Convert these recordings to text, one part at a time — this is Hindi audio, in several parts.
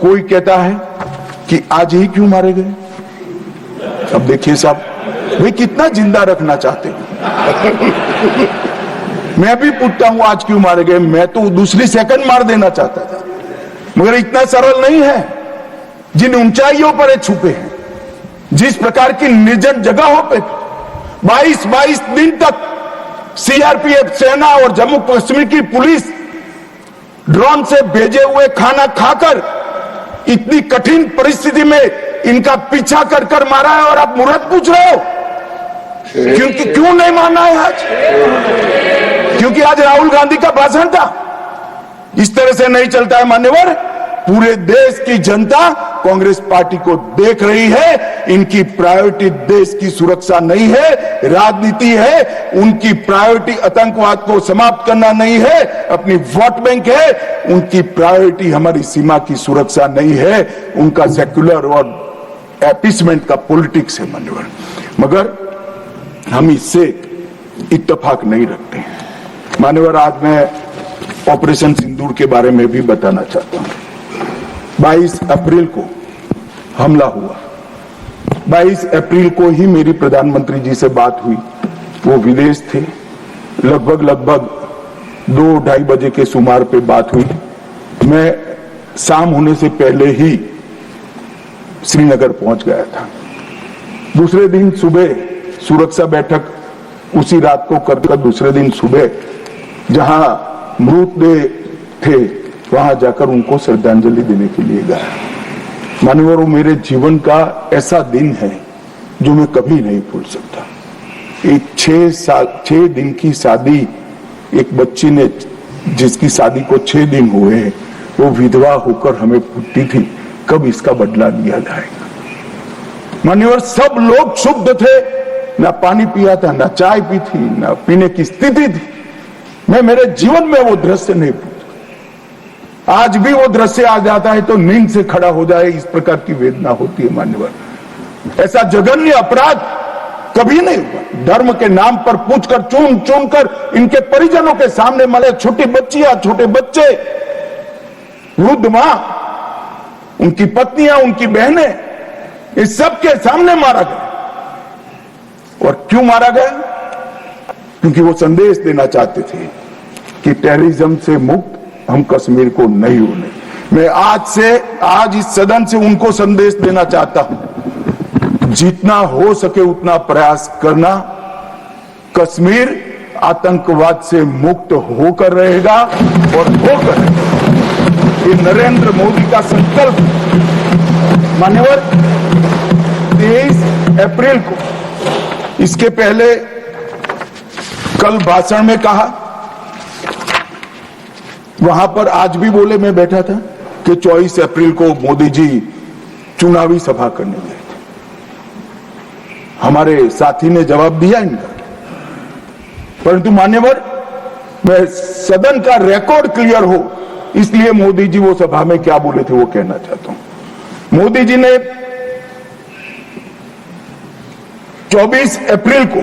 कोई कहता है कि आज ही क्यों मारे गए। अब देखिए साहब, वे कितना जिंदा रखना चाहते हैं। मैं भी पूछता हूं आज क्यों मारे गए, मैं तो दूसरी सेकंड मार देना चाहता था, मगर इतना सरल नहीं है। जिन ऊंचाइयों पर ये छुपे हैं, जिस प्रकार की निर्जन जगहों पे 22 दिन तक सीआरपीएफ सेना और जम्मू कश्मीर की पुलिस ड्रोन से भेजे हुए खाना खाकर इतनी कठिन परिस्थिति में इनका पीछा कर कर मारा है, और आप मुहूर्त पूछ रहे हो क्योंकि क्यों नहीं मानना है आज? क्योंकि आज राहुल गांधी का भाषण था। इस तरह से नहीं चलता है मान्यवर। पूरे देश की जनता कांग्रेस पार्टी को देख रही है। इनकी प्रायोरिटी देश की सुरक्षा नहीं है, राजनीति है। उनकी प्रायोरिटी आतंकवाद को समाप्त करना नहीं है, अपनी वोट बैंक है। उनकी प्रायोरिटी हमारी सीमा की सुरक्षा नहीं है, उनका सेक्युलर और अपीसमेंट का पॉलिटिक्स है मान्यवर। मगर हम इससे इत्तेफाक नहीं रखते हैं मान्यवर। आज मैं ऑपरेशन सिंदूर के बारे में भी बताना चाहता हूं। 22 अप्रैल को हमला हुआ। 22 अप्रैल को ही मेरी प्रधानमंत्री जी से बात हुई। वो विदेश थे। लगभग 2-2:30 बजे के सुमार पे बात हुई। मैं शाम होने से पहले ही श्रीनगर पहुंच गया था। दूसरे दिन सुबह सुरक्षा बैठक उसी रात को कर दूसरे दिन सुबह जहां मृतदेह थे वहां जाकर उनको श्रद्धांजलि देने के लिए गया। माननीय, वो मेरे जीवन का ऐसा दिन है जो मैं कभी नहीं भूल सकता। एक 6 दिन की शादी एक बच्ची ने, जिसकी शादी को 6 दिन हुए, वो विधवा होकर हमें पूछती थी कब इसका बदला लिया जाएगा। मान्यवर, सब लोग शुद्ध थे, ना पानी पिया था, ना चाय पी थी, ना पीने की स्थिति थी। मैं मेरे जीवन में वो दृश्य नहीं भूलता। आज भी वो दृश्य आ जाता है तो नींद से खड़ा हो जाए, इस प्रकार की वेदना होती है मान्यवर। ऐसा जघन्य अपराध कभी नहीं हुआ। धर्म के नाम पर पूछकर चुन कर इनके परिजनों के सामने मरे छोटी बच्चियां, छोटे बच्चे, वृद्ध मां, उनकी पत्नियां, उनकी बहनें, इस सब के सामने मारा गया। और क्यों मारा गया? क्योंकि वो संदेश देना चाहते थे कि टेररिज्म से मुक्त हम कश्मीर को नहीं होने। मैं आज इस सदन से उनको संदेश देना चाहता हूं, जितना हो सके उतना प्रयास करना। कश्मीर आतंकवाद से मुक्त होकर रहेगा और होकर ये नरेंद्र मोदी का संकल्प। मान्यवर, 23 अप्रैल को, इसके पहले कल भाषण में कहा, वहां पर आज भी बोले, मैं बैठा था, कि 24 अप्रैल को मोदी जी चुनावी सभा करने गए थे। हमारे साथी ने जवाब दिया इनका। परंतु मान्यवर, मैं सदन का रिकॉर्ड क्लियर हो इसलिए मोदी जी वो सभा में क्या बोले थे वो कहना चाहता हूं। मोदी जी ने 24 अप्रैल को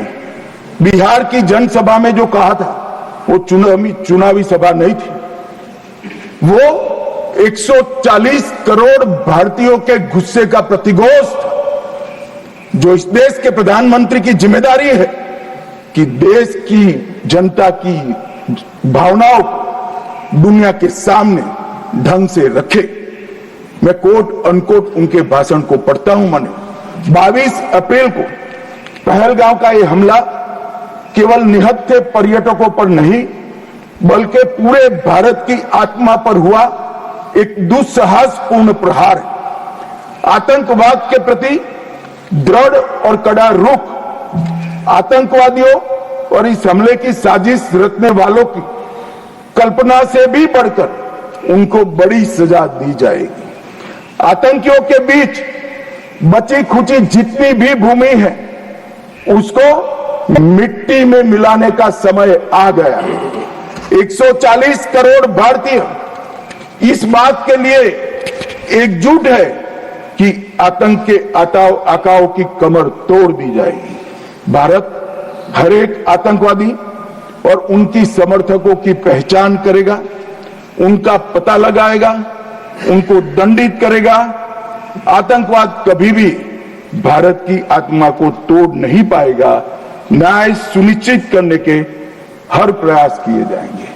बिहार की जनसभा में जो कहा था वो चुनावी सभा नहीं थी। वो 140 करोड़ भारतीयों के गुस्से का प्रतिघोष था, जो इस देश के प्रधानमंत्री की जिम्मेदारी है कि देश की जनता की भावनाओं को दुनिया के सामने ढंग से रखे। मैं कोट अनकोट उनके भाषण को पढ़ता हूं। माने 22 अप्रैल को पहलगांव का यह हमला केवल निहत्थे पर्यटकों पर नहीं बल्कि पूरे भारत की आत्मा पर हुआ एक दुस्साहसपूर्ण प्रहार है। आतंकवाद के प्रति दृढ़ और कड़ा रुख, आतंकवादियों और इस हमले की साजिश रचने वालों की कल्पना से भी बढ़कर उनको बड़ी सजा दी जाएगी। आतंकियों के बीच बची खुची जितनी भी भूमि है उसको मिट्टी में मिलाने का समय आ गया। 140 करोड़ भारतीय इस बात के लिए एकजुट है कि आतंक के आकाओं की कमर तोड़ दी जाएगी। भारत हर एक आतंकवादी और उनकी समर्थकों की पहचान करेगा, उनका पता लगाएगा उनको दंडित करेगा। आतंकवाद कभी भी भारत की आत्मा को तोड़ नहीं पाएगा। न्याय सुनिश्चित करने के हर प्रयास किए जाएंगे।